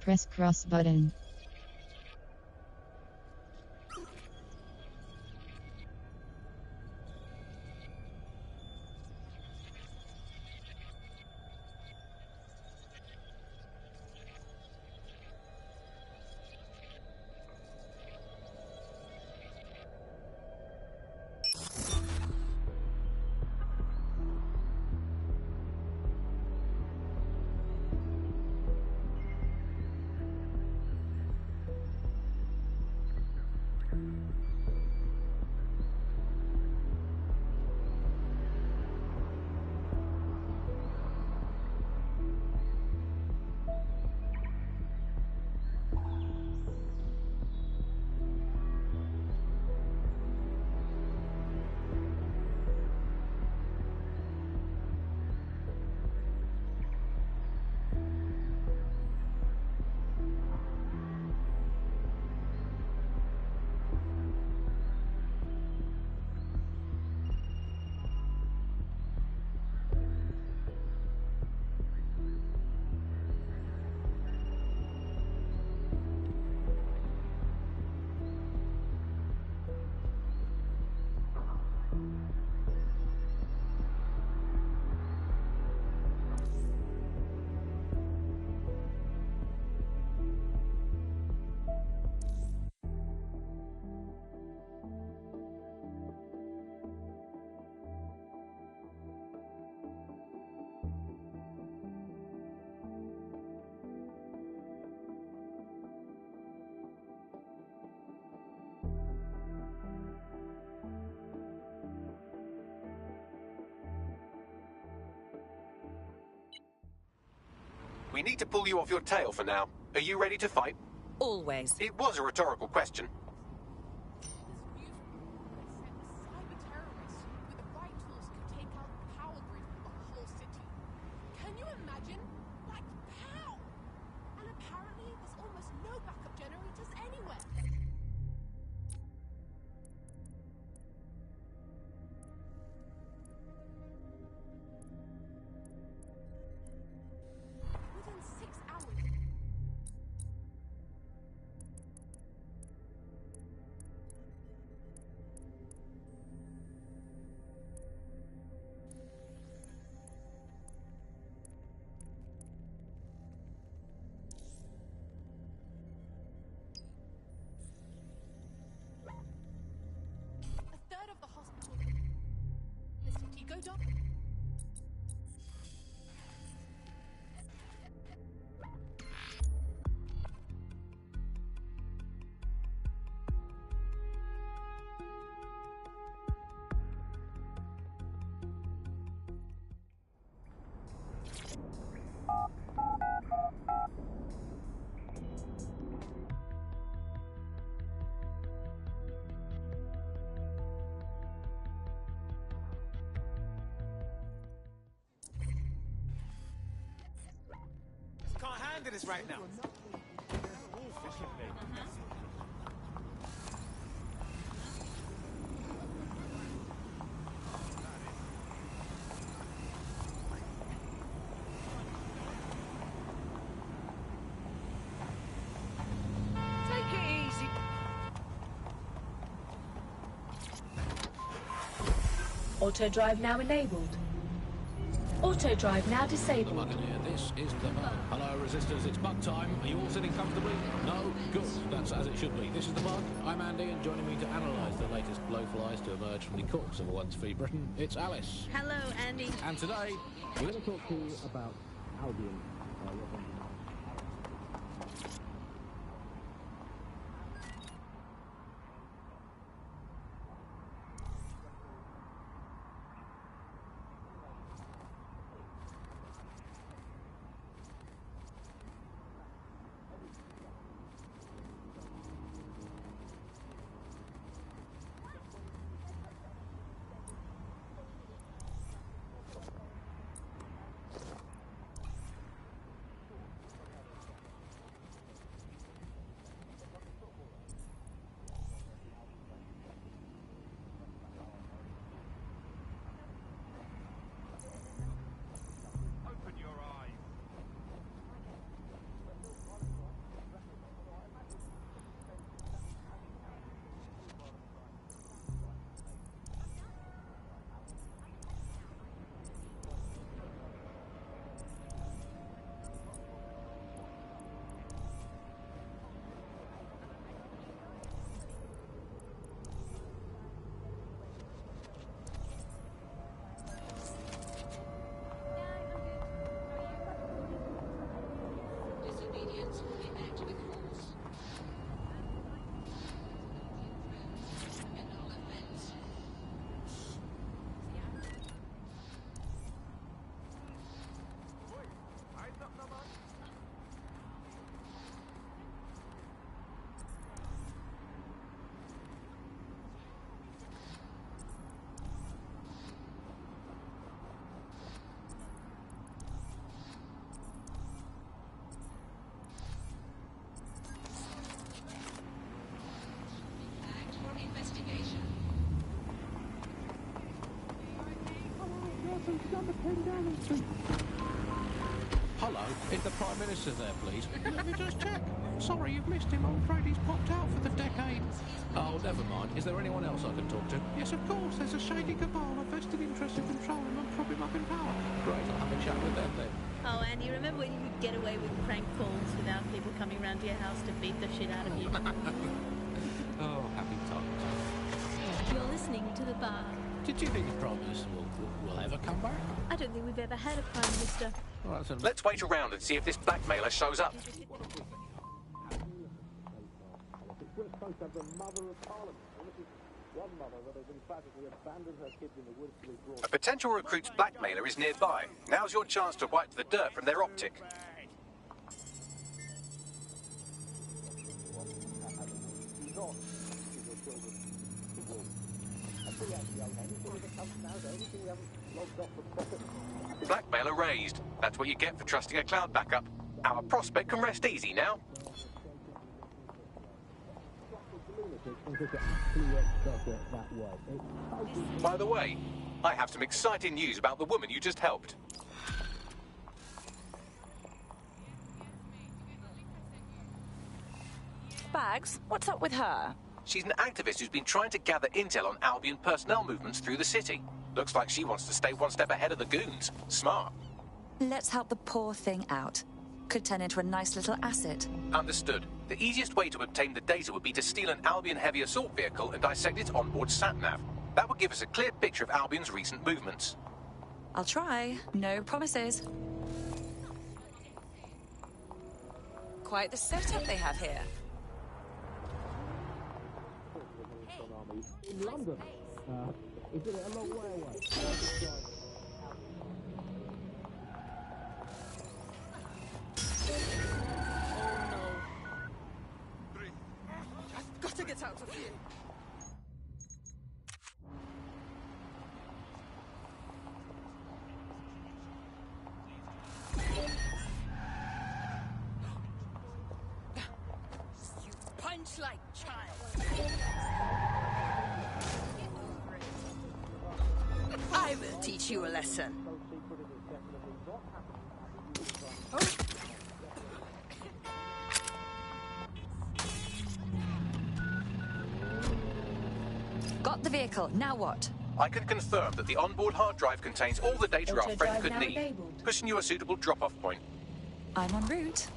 Press cross button. We need to pull you off your tail for now. Are you ready to fight? Always. It was a rhetorical question. Can't handle this right now. Take it easy. Auto drive now enabled. Auto drive now The disabled. Buccaneer, this is the Bug. Hello, Resistors, it's Bug time. Are you all sitting comfortably? No? Good. That's as it should be. This is the Bug. I'm Andy, and joining me to analyse the latest blowflies to emerge from the corpse of a once free Britain, it's Alice. Hello, Andy. And today, we're going to talk to you about Albion. Hello, is the Prime Minister there, please? Let me just check. Sorry, you've missed him. I'm afraid he's popped out for the decade. Oh, never mind. Is there anyone else I can talk to? Yes, of course. There's a shady cabal, a vested interest in controlling and propping up in power. Great, I'll have a chat with them then. Oh, Andy, remember when you could get away with prank calls without people coming round to your house to beat the shit out of you? Oh, happy times. You're listening to The Bar. Did you think the Prime Minister will ever come back? I don't think we've ever had a Prime Minister. Well, that's a... Let's wait around and see if this blackmailer shows up. We're supposed to have the Mother of Parliament. And this is one mother that has emphatically abandoned her kids in the woods to be brought. A potential recruit's blackmailer is nearby. Now's your chance to wipe the dirt from their optic. Blackmailer raised. That's what you get for trusting a cloud backup. Our prospect can rest easy now. By the way, I have some exciting news about the woman you just helped. Bags, what's up with her? She's an activist who's been trying to gather intel on Albion personnel movements through the city. Looks like she wants to stay one step ahead of the goons. Smart. Let's help the poor thing out. Could turn into a nice little asset. Understood. The easiest way to obtain the data would be to steal an Albion heavy assault vehicle and dissect its onboard sat-nav. That would give us a clear picture of Albion's recent movements. I'll try. No promises. Quite the setup they have here. In London. Is it a long way away? I've got to get out of here. You punch like child. I will teach you a lesson. Got the vehicle. Now what? I can confirm that the onboard hard drive contains all the data our friend could need, enabled. pushing you a suitable drop-off point. I'm en route.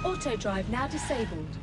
Auto drive now disabled.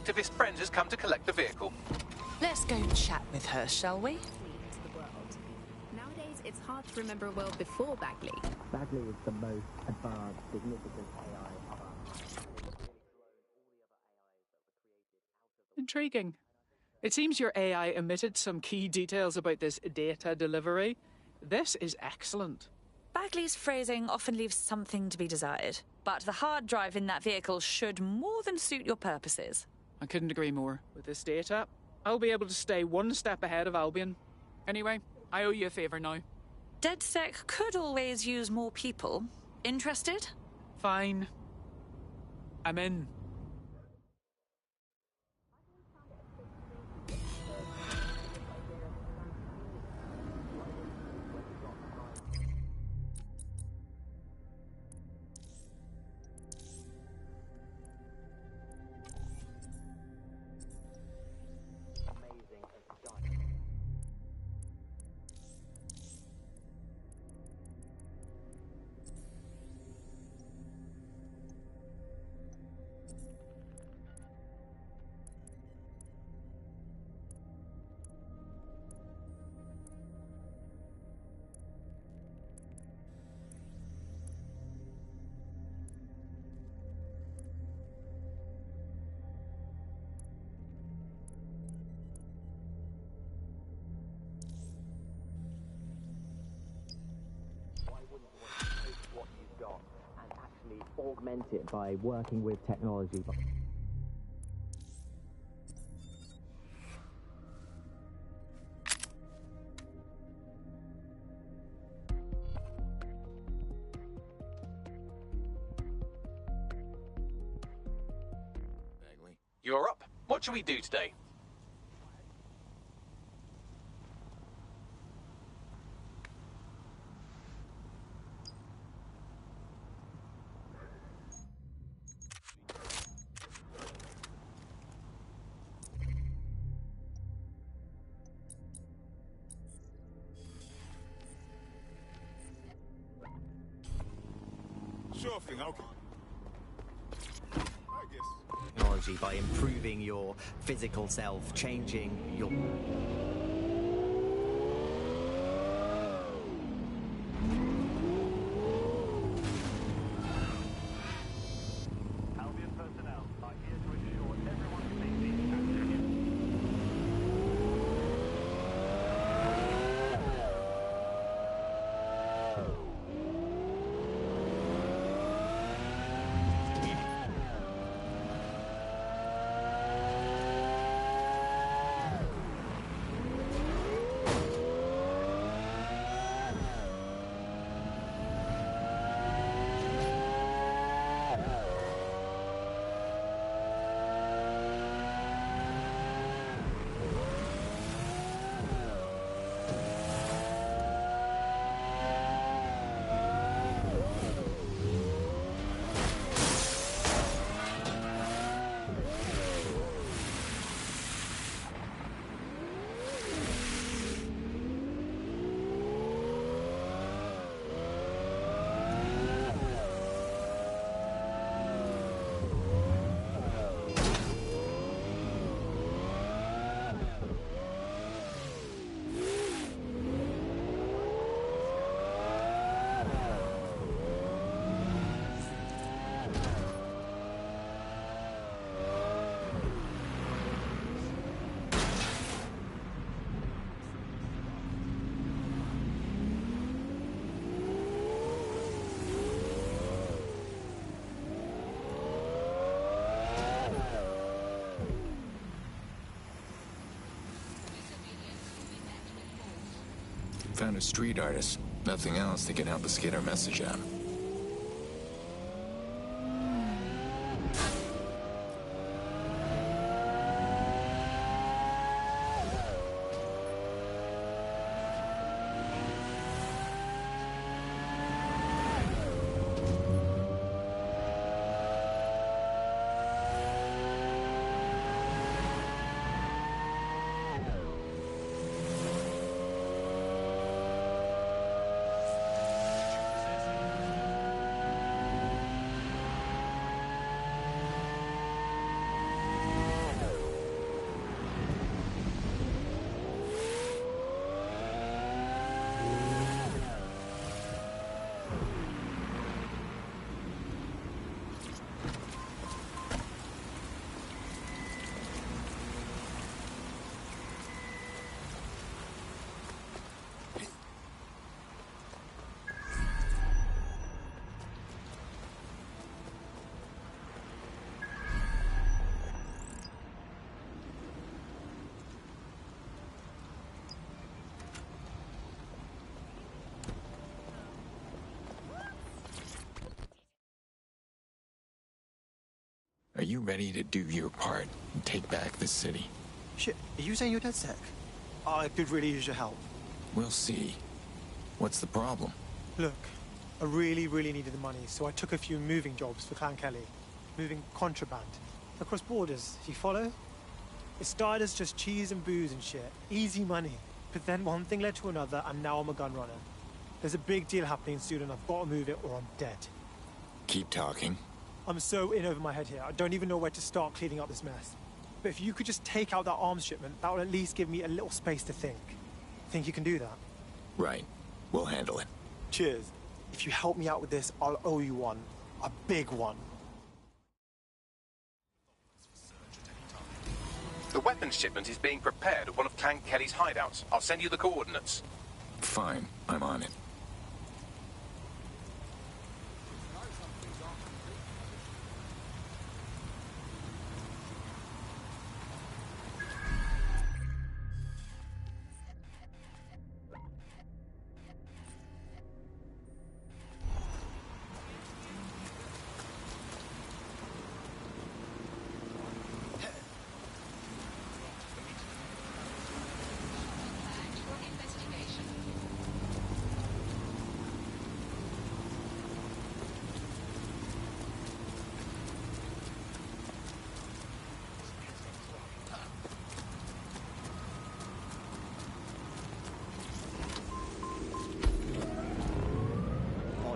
activist friend has come to collect the vehicle. Let's go chat with her, shall we? The world. Nowadays, it's hard to remember a world before Bagley. Bagley is the most advanced, significant AI. Intriguing. It seems your AI omitted some key details about this data delivery. This is excellent. Bagley's phrasing often leaves something to be desired, but the hard drive in that vehicle should more than suit your purposes. I couldn't agree more. With this data, I'll be able to stay one step ahead of Albion. Anyway, I owe you a favour now. DedSec could always use more people. Interested? Fine. I'm in. Augment it by working with technology. You're up. What shall we do today? Sure thing, okay. I guess. Technology by improving your physical self, changing your... Albion personnel are here to ensure everyone's safety and security. Found a street artist. Nothing else that can help us get our message out. Are you ready to do your part and take back this city? Shit, are you saying you're dead sick? I could really use your help. We'll see. What's the problem? Look, I really needed the money, so I took a few moving jobs for Clan Kelly. Moving contraband. Across borders, you follow? It started as just cheese and booze and shit. Easy money. But then one thing led to another, and now I'm a gun runner. There's a big deal happening soon, and I've got to move it or I'm dead. Keep talking. I'm so in over my head here, I don't even know where to start cleaning up this mess. But if you could just take out that arms shipment, that would at least give me a little space to think. Think you can do that? Right. We'll handle it. Cheers. If you help me out with this, I'll owe you one. A big one. The weapons shipment is being prepared at one of Clan Kelly's hideouts. I'll send you the coordinates. Fine. I'm on it.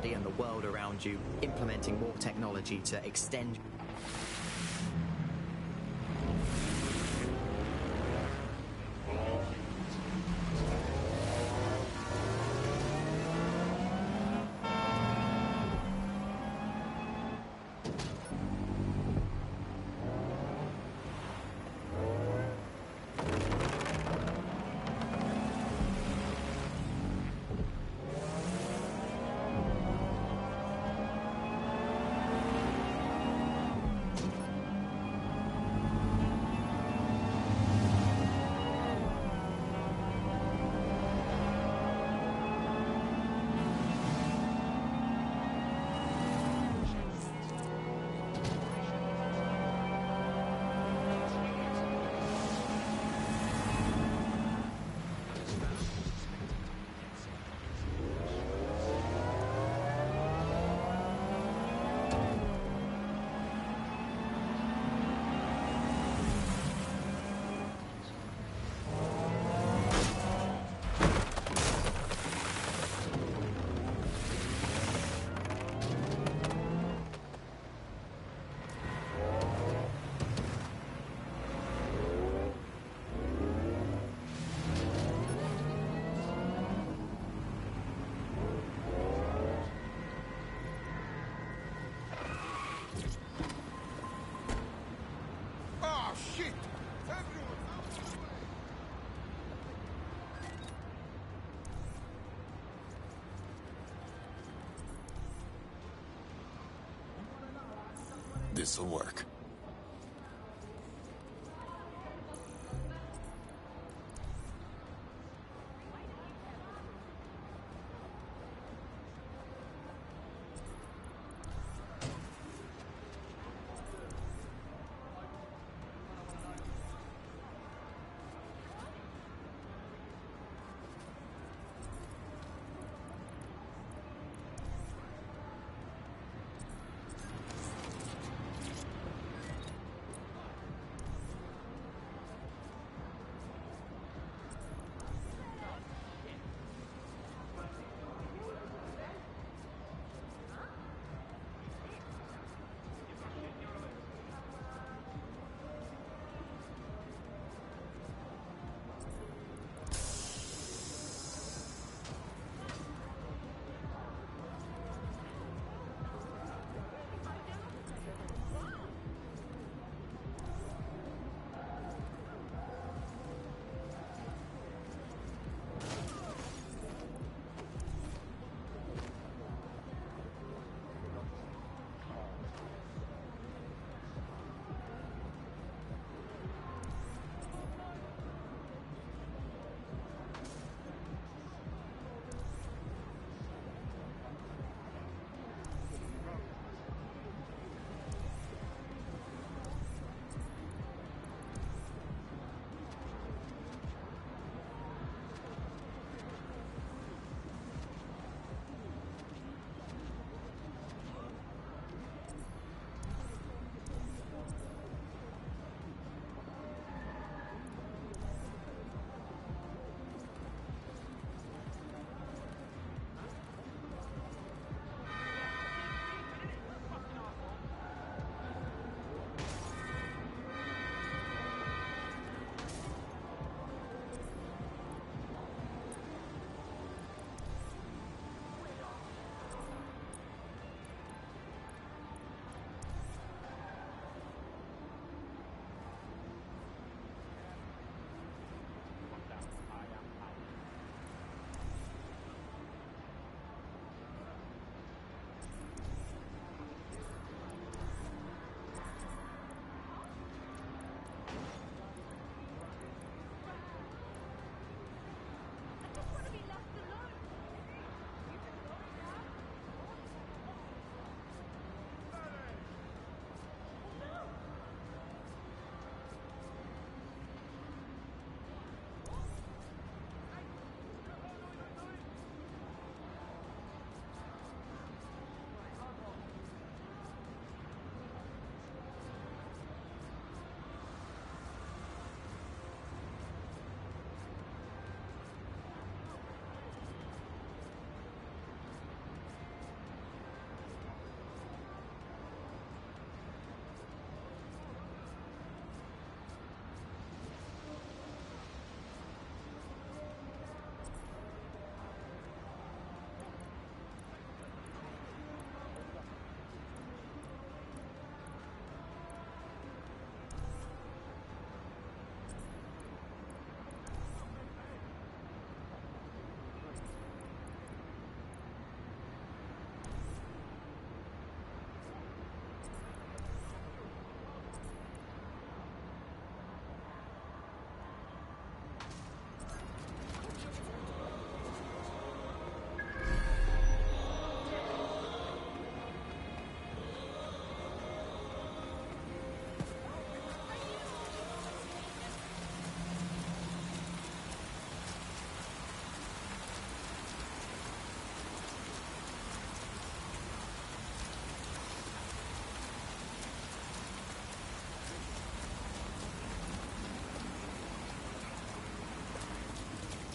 And the world around you, implementing more technology to extend. This'll work.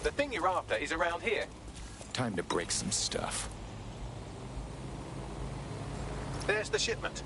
The thing you're after is around here. Time to break some stuff. There's the shipment.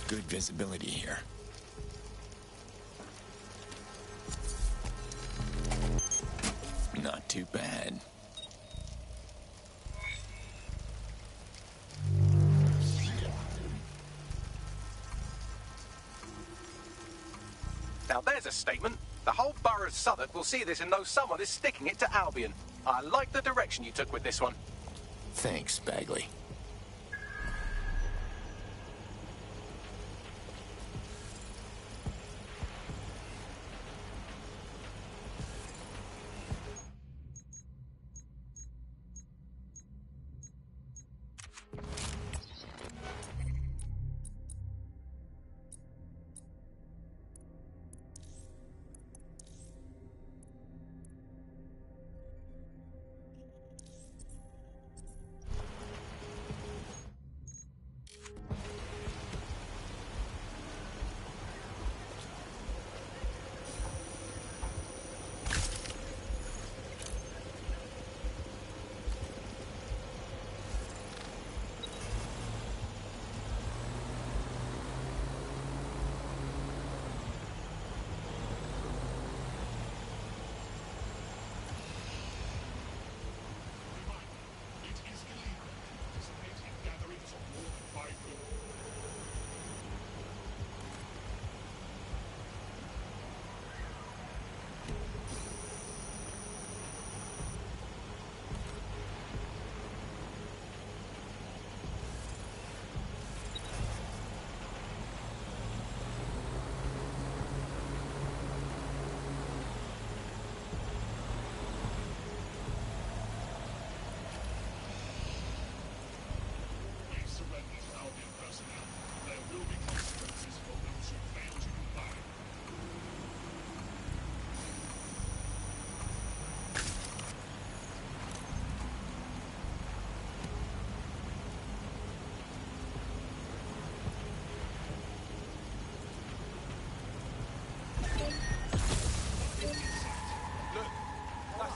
Good visibility here. Not too bad. Now there's a statement. The whole borough of Southwark will see this and know someone is sticking it to Albion. I like the direction you took with this one. Thanks, Bagley.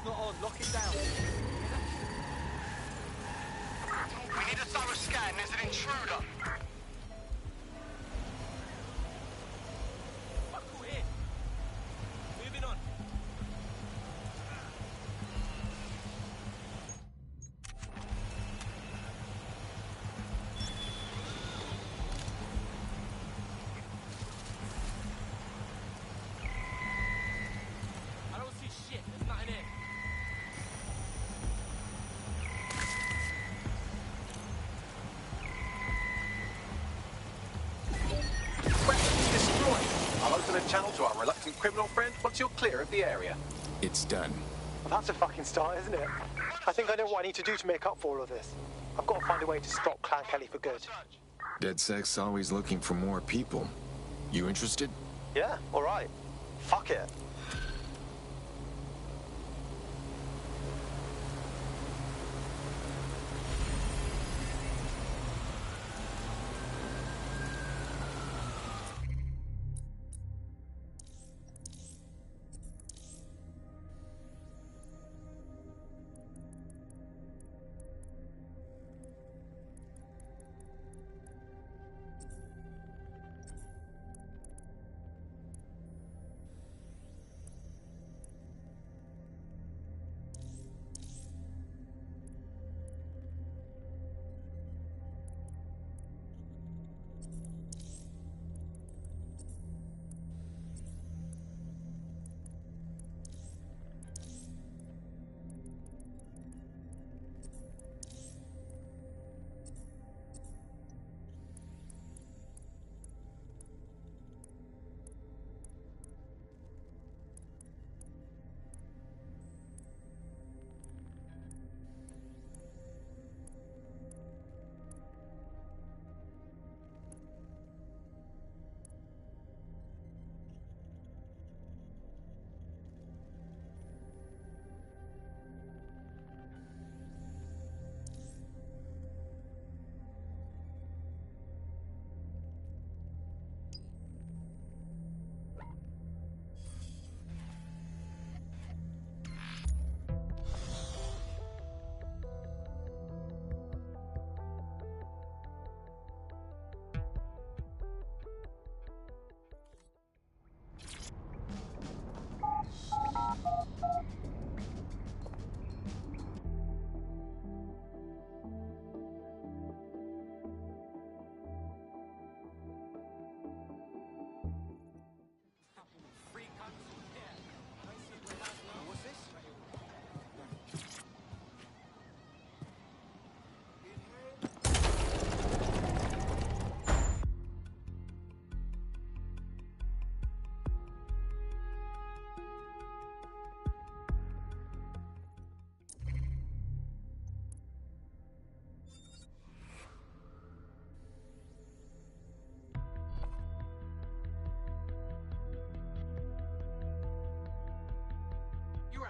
Not on. Lock it down. We need a thorough scan. There's an intruder. Buckle in. Moving on. I don't see shit. There's nothing in. Open a channel to our reluctant criminal friend once you're clear of the area. It's done. Well, that's a fucking start, isn't it? I think I know what I need to do to make up for all of this. I've got to find a way to stop Clan Kelly for good. DedSec's always looking for more people. You interested? Yeah, all right. Fuck it.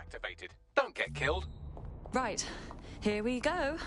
activated. Don't get killed. Right, here we go.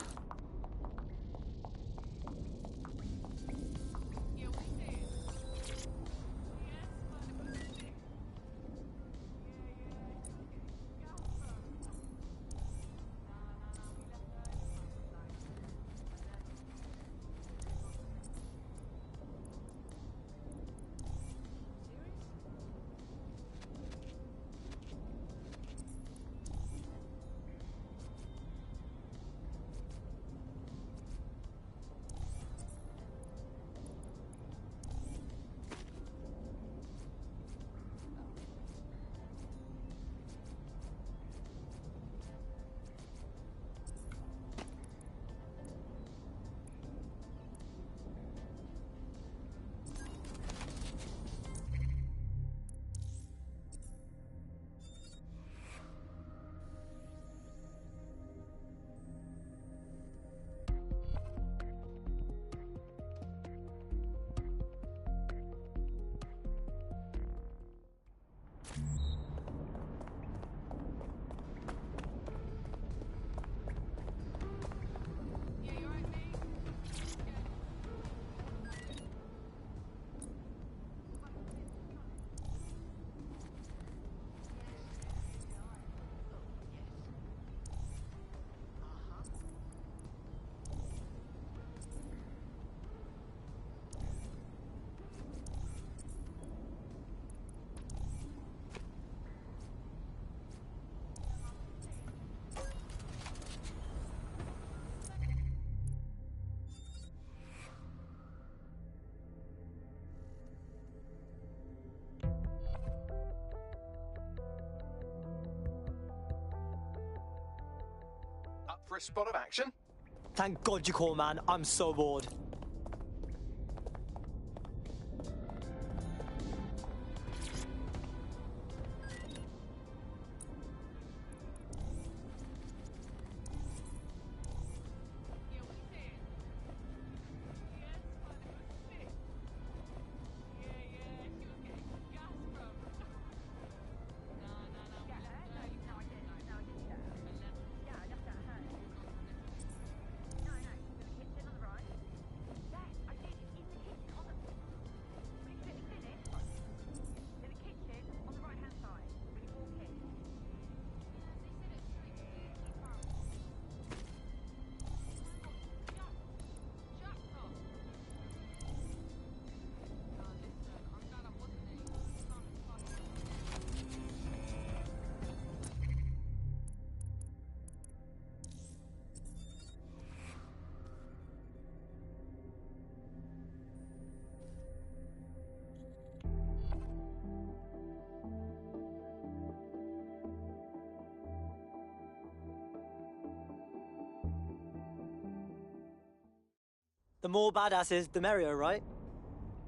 Up for a spot of action? Thank God you called, man. I'm so bored. The more badasses, the merrier, right?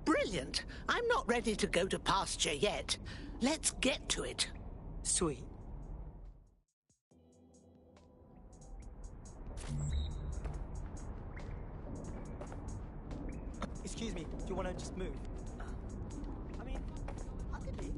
Brilliant. I'm not ready to go to pasture yet. Let's get to it. Sweet. Excuse me, do you want to just move? I mean, I could leave.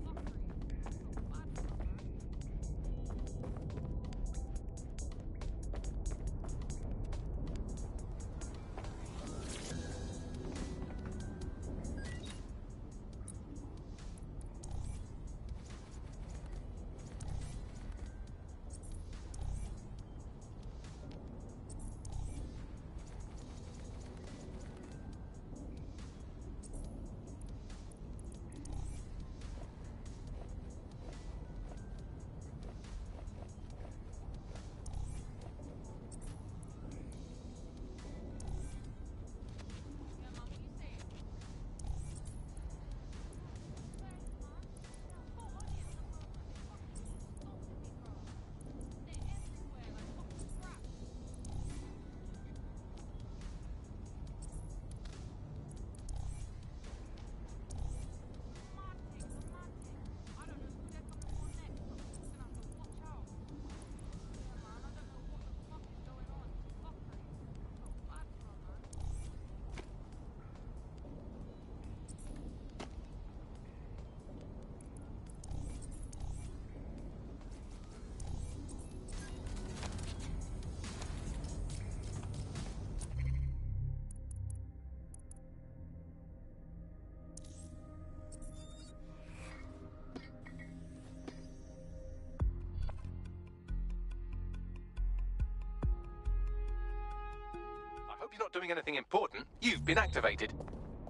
you're not doing anything important, you've been activated.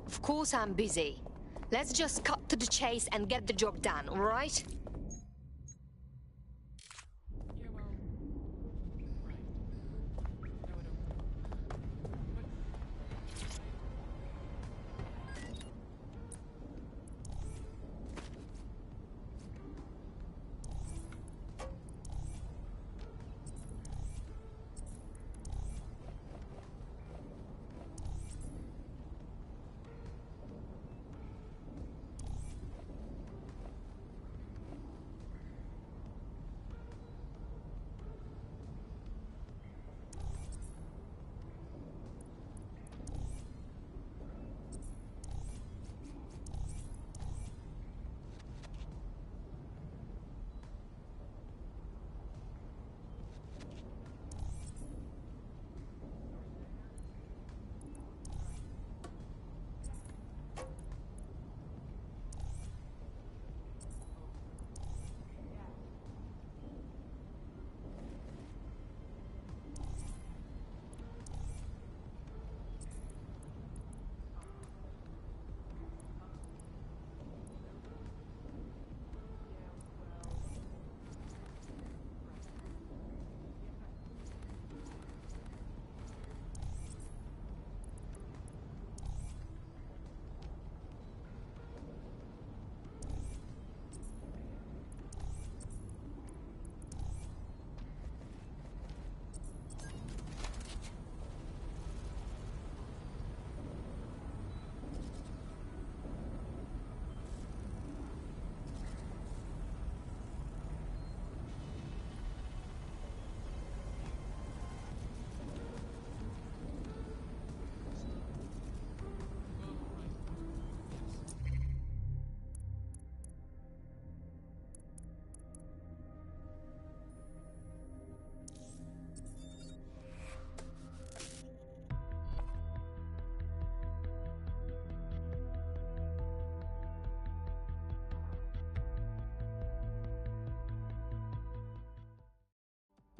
Of course I'm busy. Let's just cut to the chase and get the job done, all right?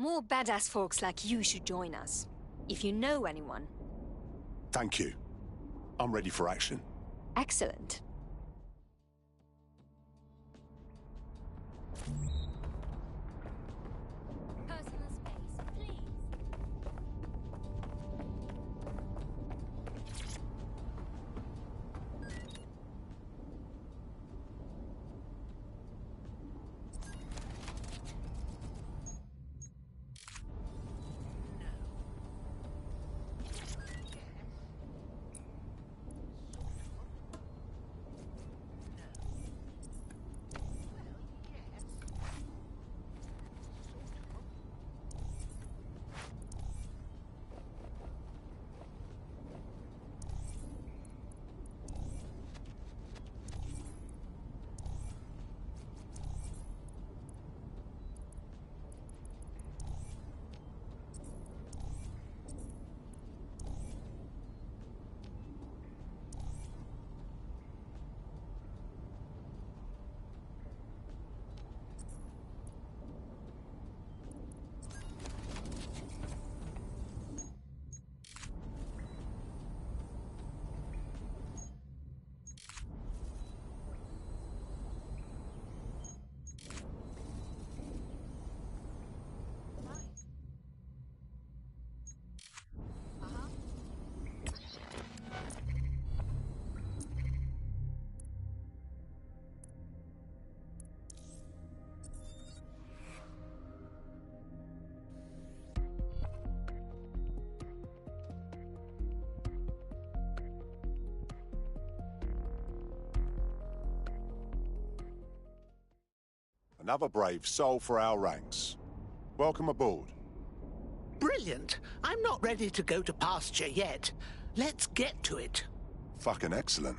More badass folks like you should join us. If you know anyone. Thank you. I'm ready for action. Excellent. Personal space, please. Another brave soul for our ranks. Welcome aboard. Brilliant. I'm not ready to go to pasture yet. Let's get to it. Fucking excellent.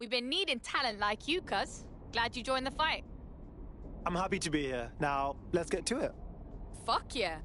We've been needing talent like you, cuz. Glad you joined the fight. I'm happy to be here. Now, let's get to it. Fuck yeah.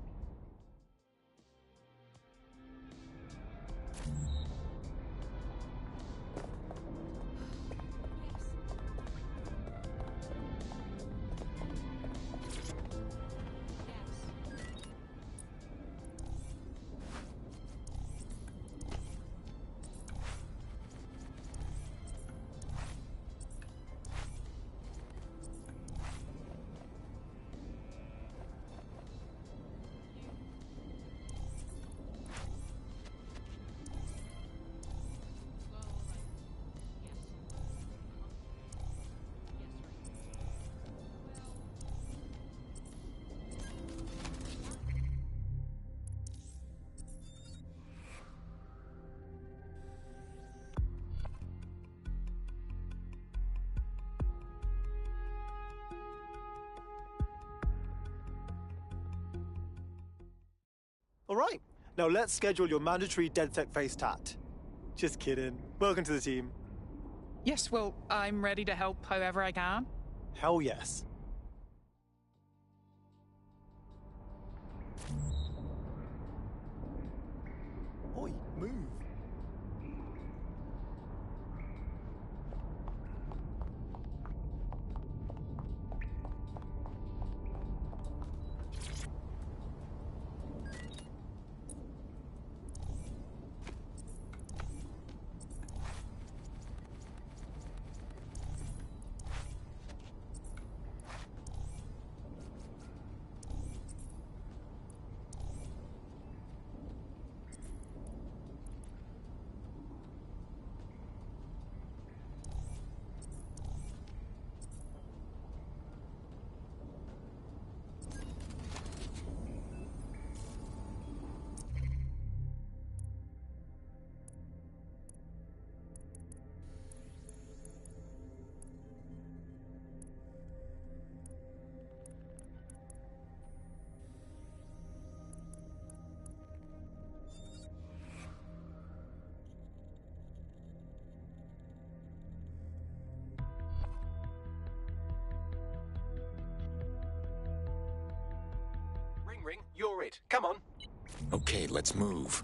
All right. Now let's schedule your mandatory DedSec face tat. Just kidding. Welcome to the team. Yes, well, I'm ready to help however I can. Hell yes. Oi, move. Ring, you're it. Come on. Okay, let's move.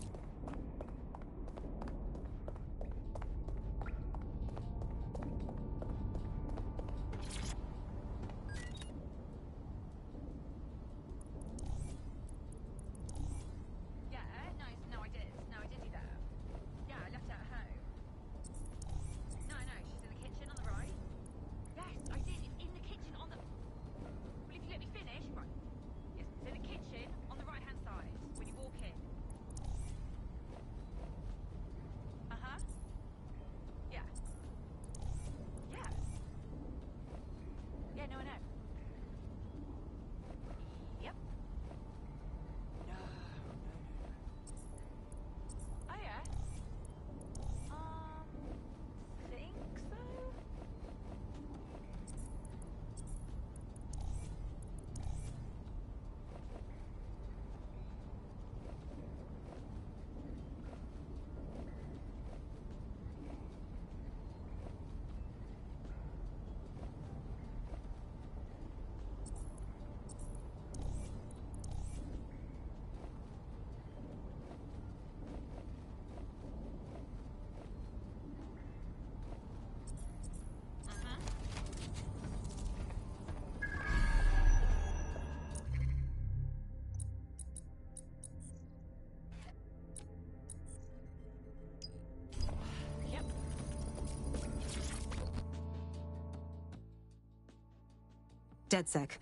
DedSec,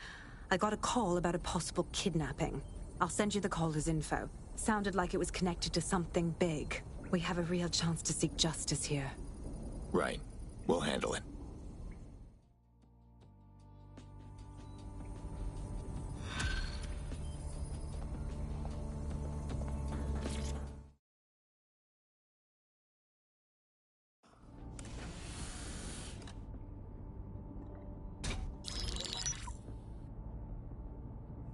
I got a call about a possible kidnapping. I'll send you the caller's info. Sounded like it was connected to something big. We have a real chance to seek justice here. Right. We'll handle it.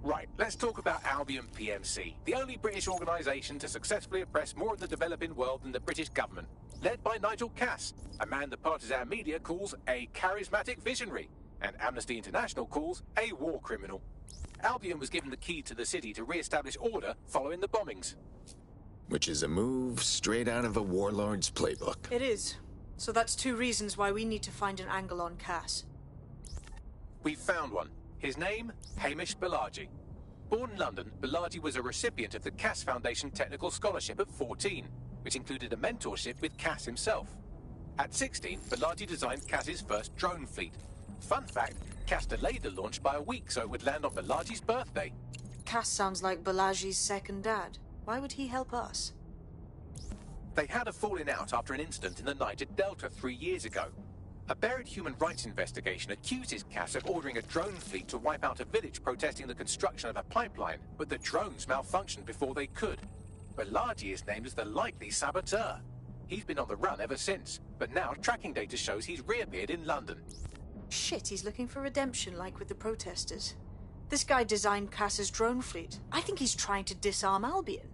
Right, let's talk about Albion PMC, the only British organisation to successfully oppress more of the developing world than the British government. led by Nigel Cass, a man the partisan media calls a charismatic visionary, and Amnesty International calls a war criminal. Albion was given the key to the city to re-establish order following the bombings. Which is a move straight out of a warlord's playbook. It is. So that's 2 reasons why we need to find an angle on Cass. We've found one. His name, Hamish Balaji. Born in London, Balaji was a recipient of the Cass Foundation Technical Scholarship at 14, which included a mentorship with Cass himself. At 16, Balaji designed Cass's first drone fleet. Fun fact, Cass delayed the launch by a week so it would land on Balaji's birthday. Cass sounds like Balaji's second dad. Why would he help us? They had a falling out after an incident in the Niger Delta 3 years ago. A buried human rights investigation accuses Cass of ordering a drone fleet to wipe out a village protesting the construction of a pipeline, but the drones malfunctioned before they could. Balaji is named as the likely saboteur. He's been on the run ever since, but now tracking data shows he's reappeared in London. Shit, he's looking for redemption like with the protesters. This guy designed Cass's drone fleet. I think he's trying to disarm Albion.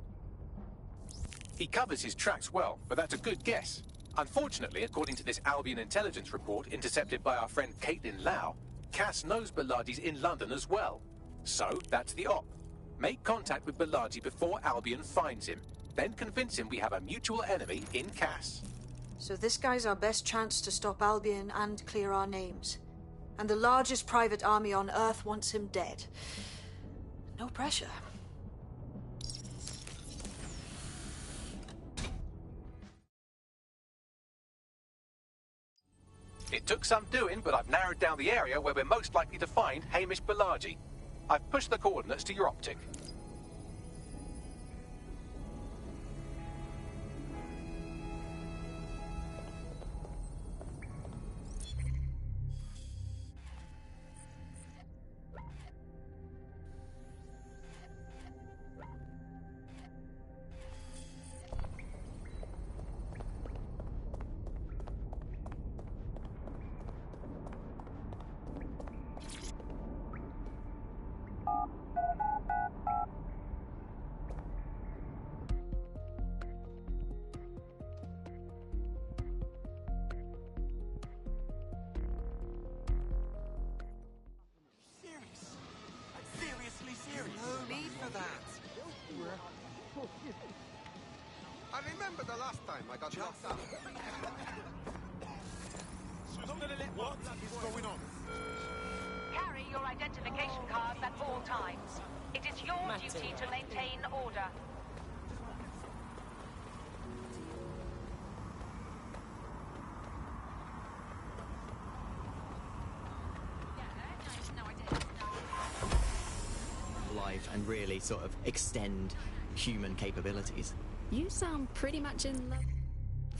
He covers his tracks well, but that's a good guess. Unfortunately, according to this Albion intelligence report intercepted by our friend Caitlin Lau, Cass knows Balaji's in London as well. So, that's the op. Make contact with Balaji before Albion finds him. Then convince him we have a mutual enemy in Cass. So this guy's our best chance to stop Albion and clear our names. And the largest private army on Earth wants him dead. No pressure. It took some doing, but I've narrowed down the area where we're most likely to find Hamish Balaji. I've pushed the coordinates to your optic. I remember the last time I got locked up. What is going on? Carry your identification cards at all times. It is your duty to maintain order. Life and really sort of extend human capabilities. You sound pretty much in love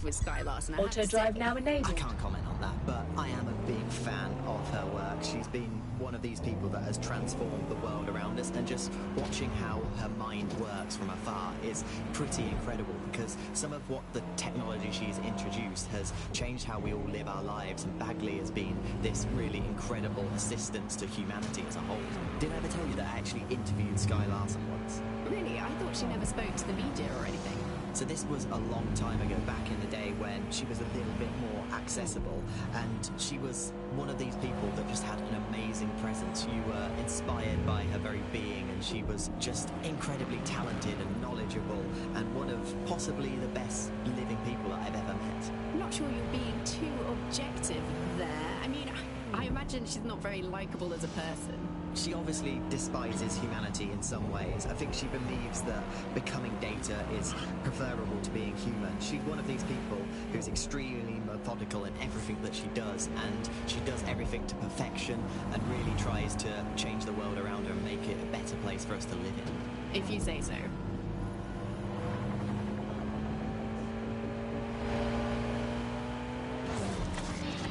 with Sky Larson. Auto drive now enabled. I can't comment on that, but I am a big fan of her work. She's been one of these people that has transformed the world around us, and just watching how her mind works from afar is pretty incredible, because some of what the technology she's introduced has changed how we all live our lives, and Bagley has been this really incredible assistance to humanity as a whole. Did I ever tell you that I actually interviewed Sky Larson once? Really? I thought she never spoke to the media or anything. So this was a long time ago, back in the day when she was a little bit more accessible, and she was one of these people that just had an amazing presence. You were inspired by her very being, and she was just incredibly talented and knowledgeable, and one of possibly the best living people that I've ever met. I'm not sure you're being too objective there. I mean, I imagine she's not very likable as a person. She obviously despises humanity in some ways. I think she believes that becoming data is preferable to being human. She's one of these people who's extremely methodical in everything that she does, and she does everything to perfection and really tries to change the world around her and make it a better place for us to live in. If you say so.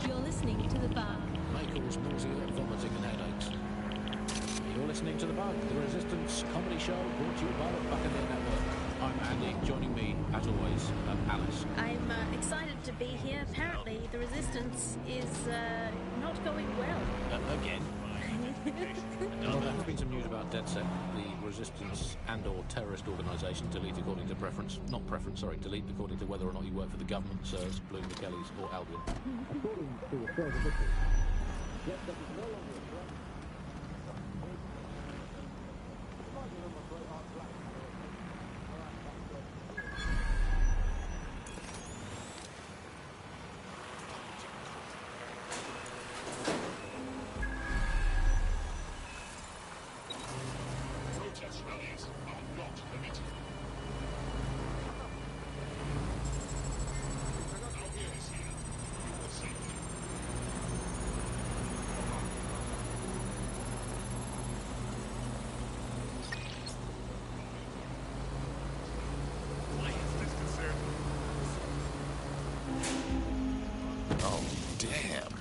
You're listening to The Bug. May cause nausea, vomiting and headaches. You're listening to The Bug, the Resistance comedy show brought to you by the Buccaneer Network. I'm Andy, joining me, as always, Alice. I'm excited to be here. Apparently, the Resistance is not going well. Again? Well, there has been some news about DedSec, the resistance and/or terrorist organisation. Delete according to preference. Not preference, sorry. Delete according to whether or not you work for the government, SIRS, Blue, the Kellys, or Albion. According to a further witness, DedSec is no longer a threat. Protest rallies are not permitted. Oh, damn.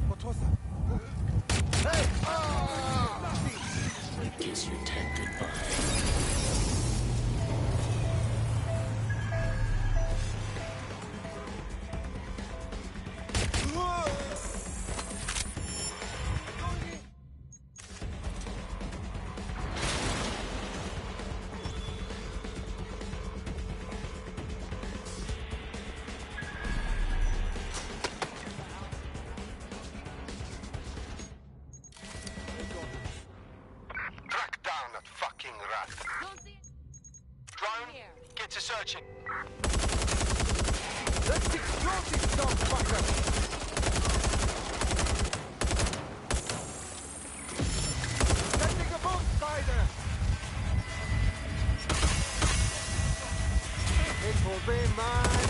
What was that? Hey! I guess you're dead goodbye. Track down that fucking rat. Drone, get to searching. Let's explode this dog-fucker! Sending a boat, Spider! It will be mine!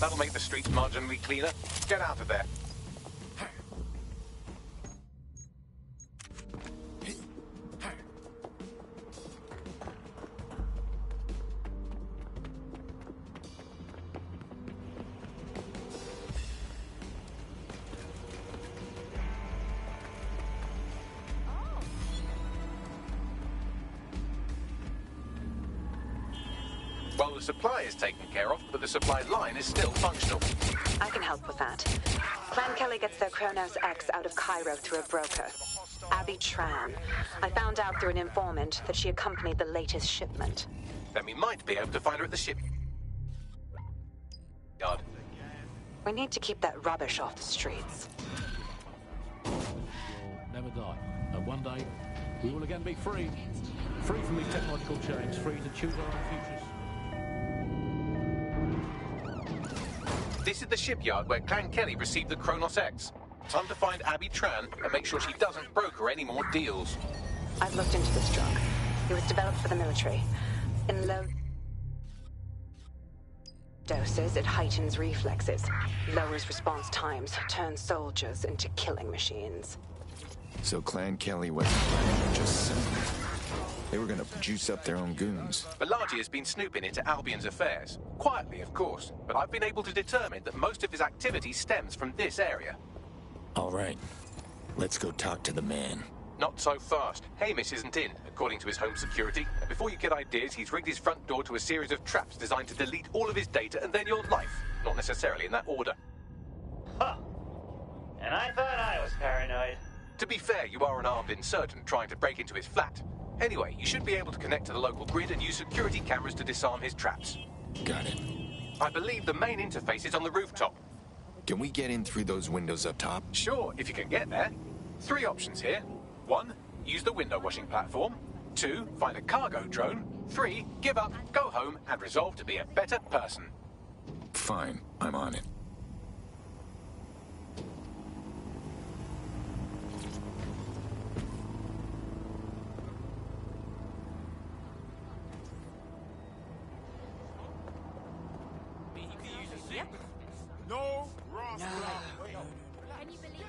That'll make the streets marginally cleaner. Get out of there. Well, the supply is taken care of, but the supply line is still functional. I can help with that. Clan Kelly gets their Kronos X out of Cairo through a broker, Abby Tran. I found out through an informant that she accompanied the latest shipment. Then we might be able to find her at the ship yard. We need to keep that rubbish off the streets. Never die. And one day, we will again be free. Free from these technological chains, free to choose our own futures. This is the shipyard where Clan Kelly received the Kronos X. Time to find Abby Tran and make sure she doesn't broker any more deals. I've looked into this drug. It was developed for the military. In low doses, it heightens reflexes, lowers response times, turns soldiers into killing machines. So Clan Kelly wasn't planning to just send them. They were gonna juice up their own goons. Balaji has been snooping into Albion's affairs. Quietly, of course, but I've been able to determine that most of his activity stems from this area. All right, let's go talk to the man. Not so fast. Hamish isn't in, according to his home security. And before you get ideas, he's rigged his front door to a series of traps designed to delete all of his data and then your life. Not necessarily in that order. Huh. And I thought I was paranoid. To be fair, you are an armed insurgent trying to break into his flat. Anyway, you should be able to connect to the local grid and use security cameras to disarm his traps. Got it. I believe the main interface is on the rooftop. Can we get in through those windows up top? Sure, if you can get there. 3 options here. 1, use the window washing platform. 2, find a cargo drone. 3, give up, go home, and resolve to be a better person. Fine, I'm on it. No, Ross. Can you believe it?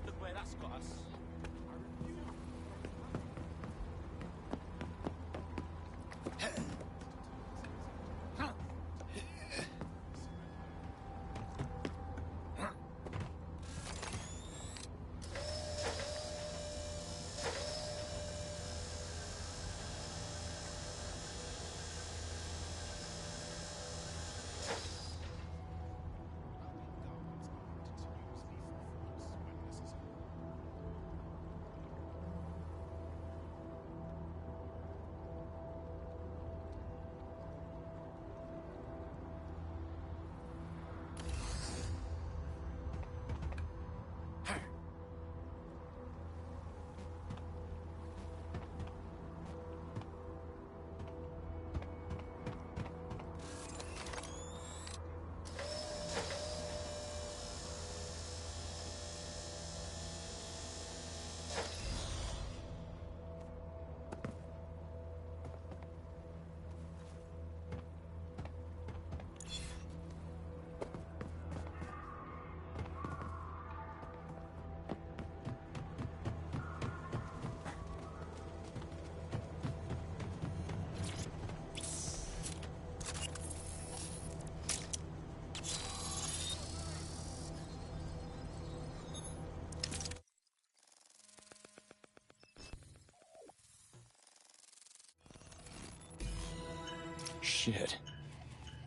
Look where that's got us. Shit.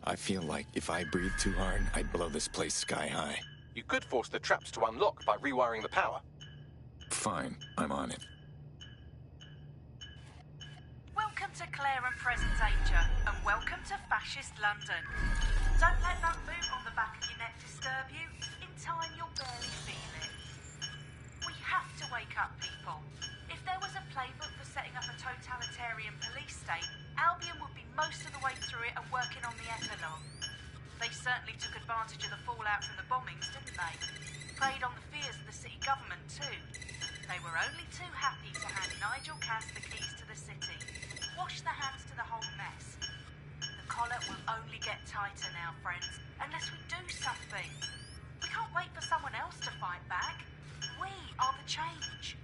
I feel like if I breathe too hard, I'd blow this place sky high. You could force the traps to unlock by rewiring the power. Fine, I'm on it. Welcome to Claire and Present Danger, and welcome to Fascist London. Don't let that boot on the back of your neck disturb you. In time, you'll barely feel it. We have to wake up people. If there was a playbook for setting from the bombings, didn't they? Preyed on the fears of the city government, too. They were only too happy to hand Nigel Cass the keys to the city. Wash their hands to the whole mess. The collar will only get tighter now, friends, unless we do something. We can't wait for someone else to fight back. We are the change.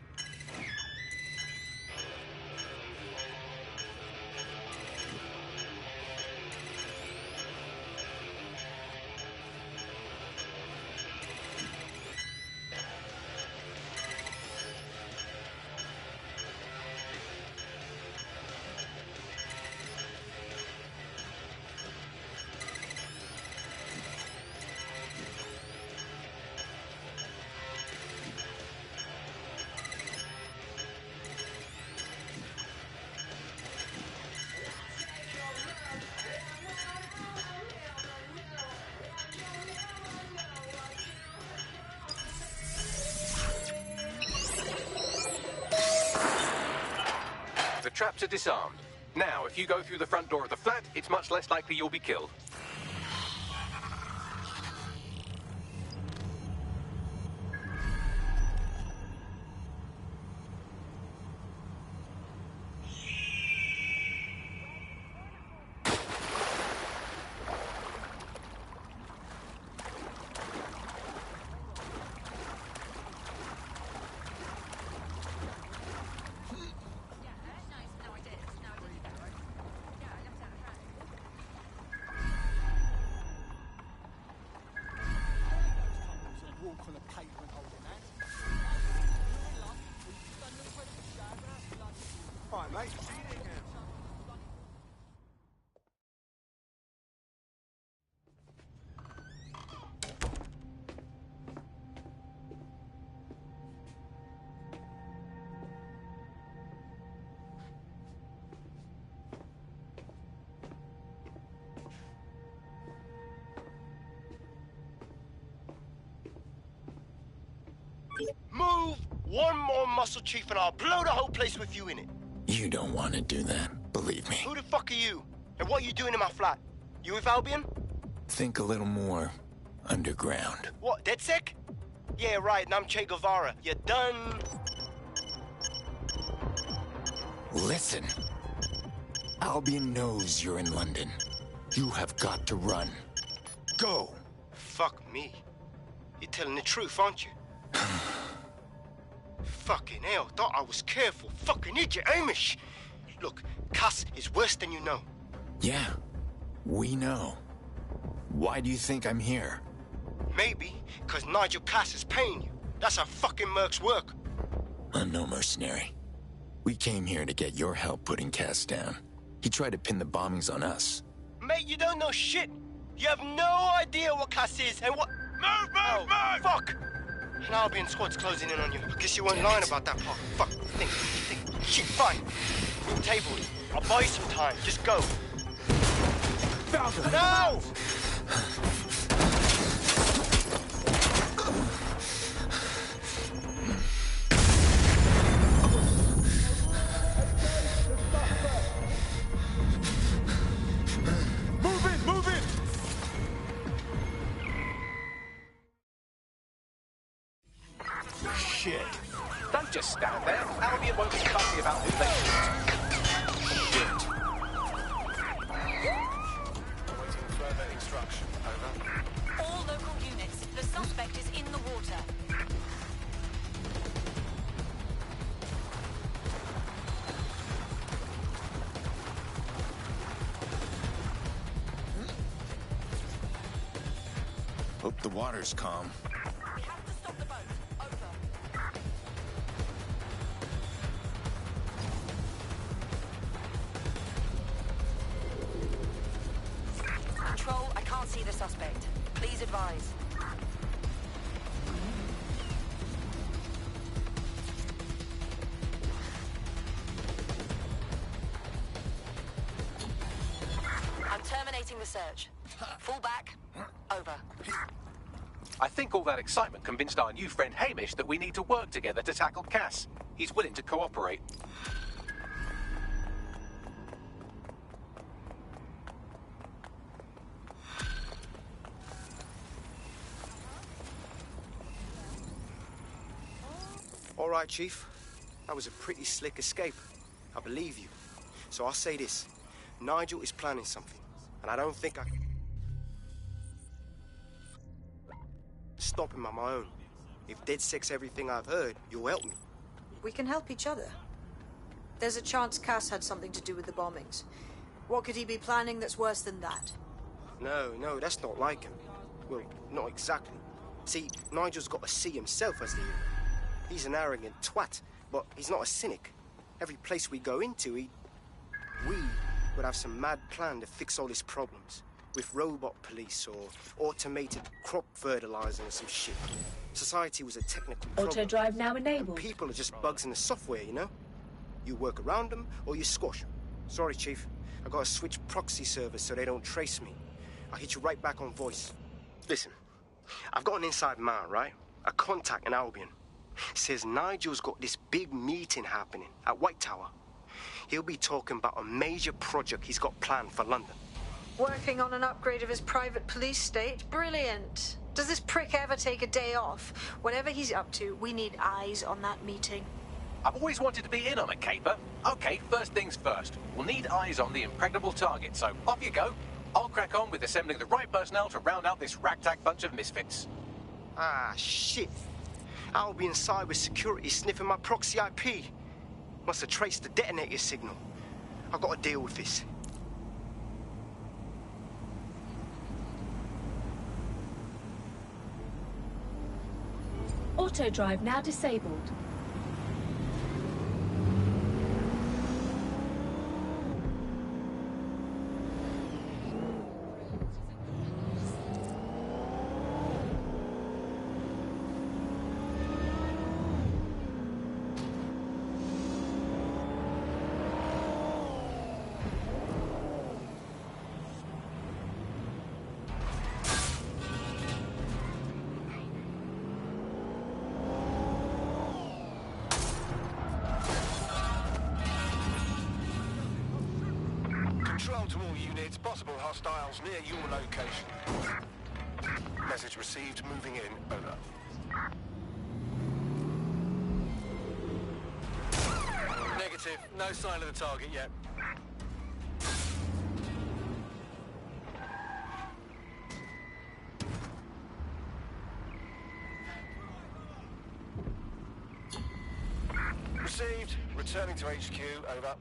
The traps are disarmed. Now, if you go through the front door of the flat, it's much less likely you'll be killed. Fine, mate. Move one more muscle, Chief, and I'll blow the whole place with you in it. You don't want to do that, believe me. Who the fuck are you? And what are you doing in my flat? You with Albion? Think a little more underground. What, DedSec? Yeah, right, and I'm Che Guevara. You done? Listen. Albion knows you're in London. You have got to run. Go! Fuck me. You're telling the truth, aren't you? Fucking hell, thought I was careful. Fucking idiot, Amish. Look, Cass is worse than you know. Yeah, we know. Why do you think I'm here? Maybe because Nigel Cass is paying you. That's how fucking mercs work. I'm no mercenary. We came here to get your help putting Cass down. He tried to pin the bombings on us. Mate, you don't know shit. You have no idea what Cass is and what... Move! Fuck! An Albion squad's closing in on you. I guess you weren't lying about that part. Fuck. Think. Shit, fine. Room table. I'll buy you some time. Just go. Falcon! No! Move it! Shit. Don't just stand there. Albion won't be fussy about who they shoot. Shit. Awaiting further instruction. Over. All local units, the suspect is in the water. Hope the water's calm. We have to stop the boat. Over. Control, I can't see the suspect. Please advise. I'm terminating the search. Fall back. Over. I think all that excitement convinced our new friend Hamish that we need to work together to tackle Cass. He's willing to cooperate. All right, Chief. That was a pretty slick escape. I believe you. So I'll say this. Nigel is planning something, and I don't think I can stop him on my own. If DedSec's everything I've heard, you'll help me. We can help each other. There's a chance Cass had something to do with the bombings. What could he be planning that's worse than that? No, that's not like him. Well, not exactly. See, Nigel's got to see himself as the hero. He's an arrogant twat, but he's not a cynic. Every place we go into, we would have some mad plan to fix all his problems. With robot police or automated crop fertilizer or some shit. Society was a technical problem. Auto drive now enabled. And people are just bugs in the software, you know? You work around them or you squash them. Sorry, Chief. I gotta switch proxy servers so they don't trace me. I'll hit you right back on voice. Listen, I've got an inside man, right? A contact in Albion. Says Nigel's got this big meeting happening at White Tower. He'll be talking about a major project he's got planned for London. Working on an upgrade of his private police state? Brilliant. Does this prick ever take a day off? Whatever he's up to, we need eyes on that meeting. I've always wanted to be in on a caper. Okay, first things first. We'll need eyes on the impregnable target, so off you go. I'll crack on with assembling the right personnel to round out this ragtag bunch of misfits. Ah, shit. Albion cybersecurity sniffing my proxy IP. Must have traced the detonator signal. I've got to deal with this. Auto drive now disabled. Control to all units, possible hostiles near your location. Message received, moving in, over. Negative, no sign of the target yet. Received, returning to HQ, over.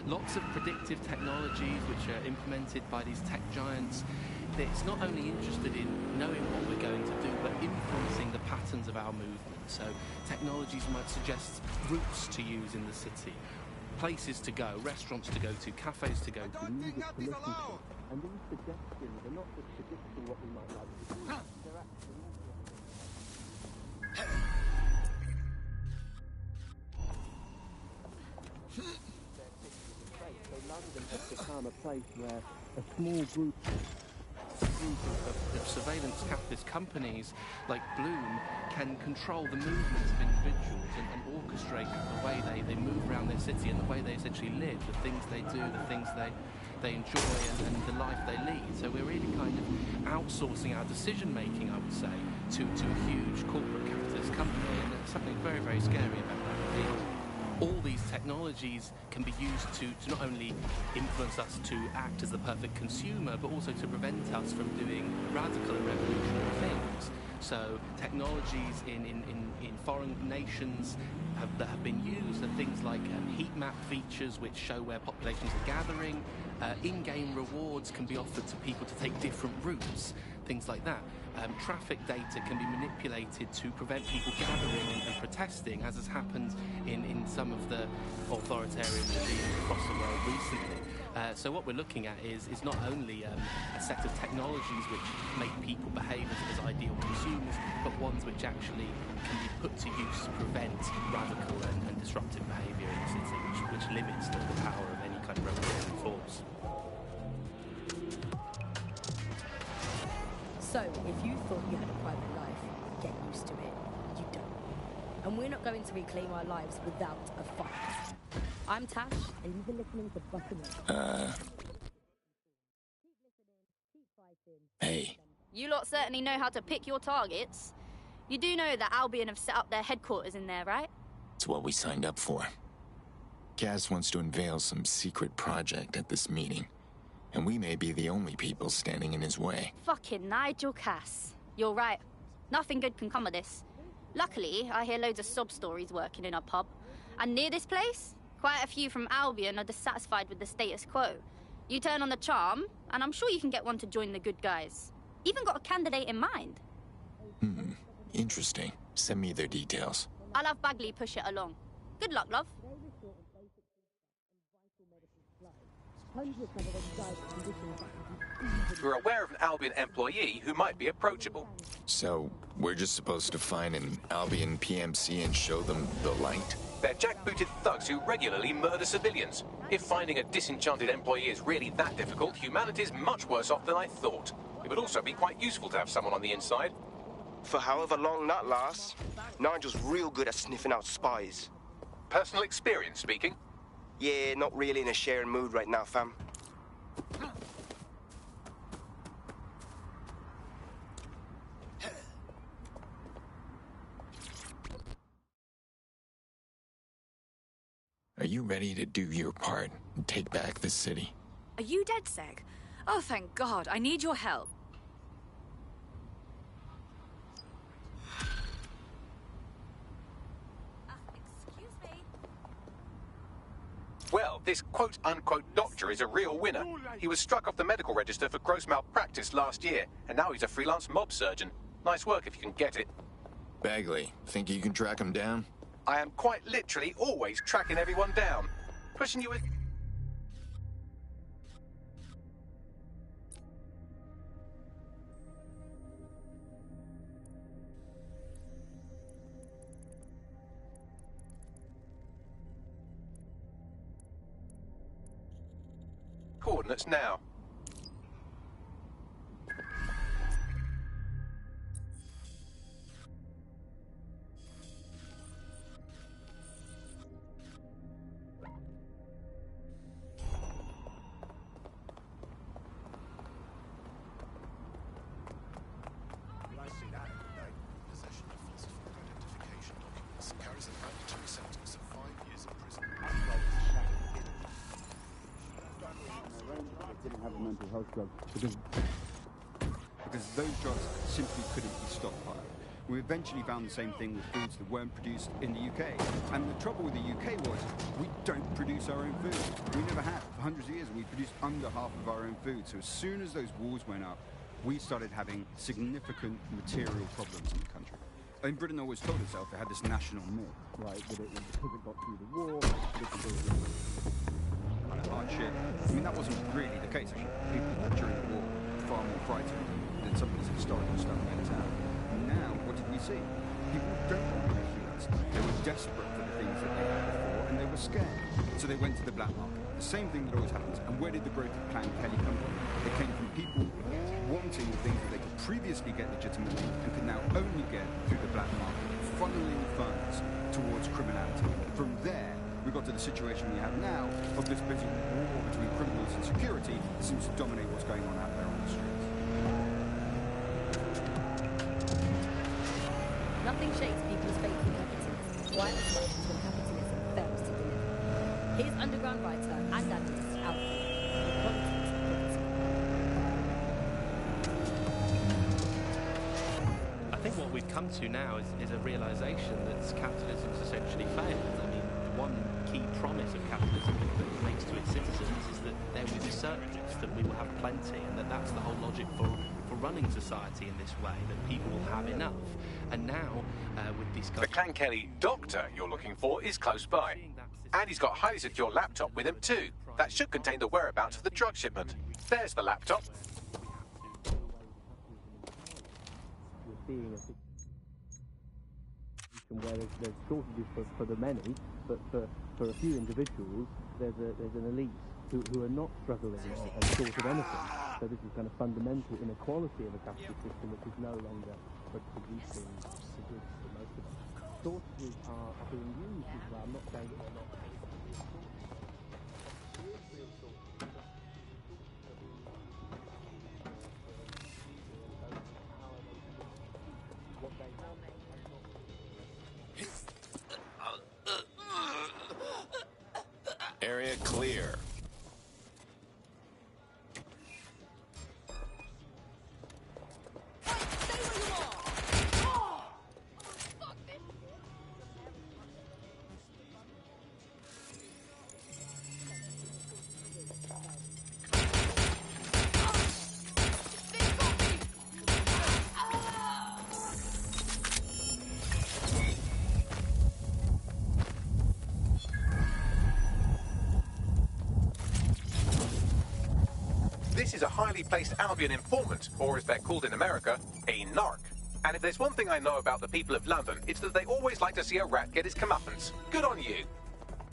Lots of predictive technologies which are implemented by these tech giants. It's not only interested in knowing what we're going to do, but influencing the patterns of our movement. So technologies might suggest routes to use in the city, places to go, restaurants to go to, cafes to go to, music to listen to. And these suggestions are not just predicting what we might like to do, they're actually... London has become a place where a small group of surveillance capitalist companies like Bloom can control the movements of individuals and orchestrate the way they move around their city and the way they essentially live, the things they do, the things they enjoy and the life they lead. So we're really kind of outsourcing our decision making, I would say, to a huge corporate capitalist company, and there's something very, very scary about that. All these technologies can be used to not only influence us to act as the perfect consumer, but also to prevent us from doing radical and revolutionary things. So technologies in foreign nations that have been used are things like heat map features which show where populations are gathering, In-game rewards can be offered to people to take different routes, things like that. Traffic data can be manipulated to prevent people gathering and protesting, as has happened in some of the authoritarian regimes across the world recently. So what we're looking at is not only a set of technologies which make people behave as ideal consumers, but ones which actually can be put to use to prevent radical and disruptive behaviour in the city, which limits the power of any kind of revolutionary force. So, if you thought you had a private life, get used to it. You don't. And we're not going to reclaim our lives without a fight. I'm Tash, and you've been listening to Buckingham. Hey. You lot certainly know how to pick your targets. You do know that Albion have set up their headquarters in there, right? It's what we signed up for. Cass wants to unveil some secret project at this meeting, and we may be the only people standing in his way. Fucking Nigel Cass. You're right. Nothing good can come of this. Luckily, I hear loads of sob stories working in a pub. And near this place, quite a few from Albion are dissatisfied with the status quo. You turn on the charm, and I'm sure you can get one to join the good guys. Even got a candidate in mind. Interesting. Send me their details. I'll have Bagley push it along. Good luck, love. We're aware of an Albion employee who might be approachable. So, we're just supposed to find an Albion PMC and show them the light? They're jackbooted thugs who regularly murder civilians. If finding a disenchanted employee is really that difficult, humanity's much worse off than I thought. It would also be quite useful to have someone on the inside. For however long that lasts, Nigel's real good at sniffing out spies. Personal experience speaking? Yeah, not really in a sharing mood right now, fam. Are you ready to do your part and take back this city? Are you dead, Seg? Oh, thank God. I need your help. Excuse me. Well, this quote-unquote doctor is a real winner. He was struck off the medical register for gross malpractice last year, and now he's a freelance mob surgeon. Nice work if you can get it. Bagley, think you can track him down? I am quite literally always tracking everyone down. Pushing you with... Coordinates now. Didn't have a mental health drug because those drugs simply couldn't be stockpiled. We eventually found the same thing with foods that weren't produced in the UK. And the trouble with the UK was we don't produce our own food. We never have for hundreds of years, and we produced under half of our own food. So as soon as those wars went up, we started having significant material problems in the country. And Britain always told itself it had this national myth, right, that it was because it got through the war, kind of hardship. I mean, that wasn't really the case, actually. People during the war were far more frightened than some of this historical stuff went out. Now, what did we see? People don't want to go through that stuff. They were desperate for the things that they had before, and they were scared. So they went to the black market. The same thing that always happens. And where did the growth of Clan Kelly come from? It came from people wanting the things that they could previously get legitimately and could now only get through the black market, funneling funds towards criminality. From there, we got to the situation we have now of this busy war between criminals and security that seems to dominate what's going on out there on the streets. Nothing shakes people's faith in capitalism quite as much as when capitalism fails to deliver. Here's underground writer and analyst Alfred. I think what we've come to now is a realisation that capitalism's essentially failed. I mean, one key promise of capitalism that it makes to its citizens is that there will be surplus, that we will have plenty, and that's the whole logic for running society in this way, that people will have enough. And now, with these guys... The Clan Kelly doctor you're looking for is close by. And he's got a highly secure laptop with him too. That should contain the whereabouts of the drug shipment. There's the laptop. We're seeing a situation where there's shortages for the many, but for a few individuals, there's an elite who are not struggling and short of anything. So this is kind of fundamental inequality of a capitalist system which is no longer producing the goods for most of us. Shortages are being used as well. I'm not saying that they're not. Area clear. This is a highly placed Albion informant, or as they're called in America, a narc. And if there's one thing I know about the people of London, it's that they always like to see a rat get his comeuppance. Good on you.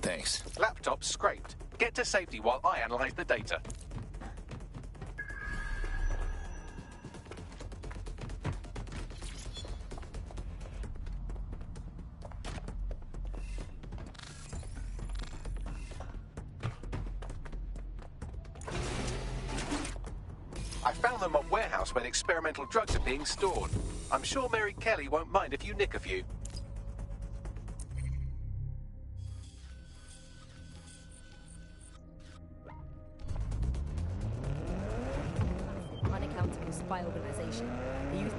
Thanks. Laptop scraped. Get to safety while I analyze the data. I found them on warehouse where the experimental drugs are being stored. I'm sure Mary Kelly won't mind if you nick a few. Unaccountable spy organization. They use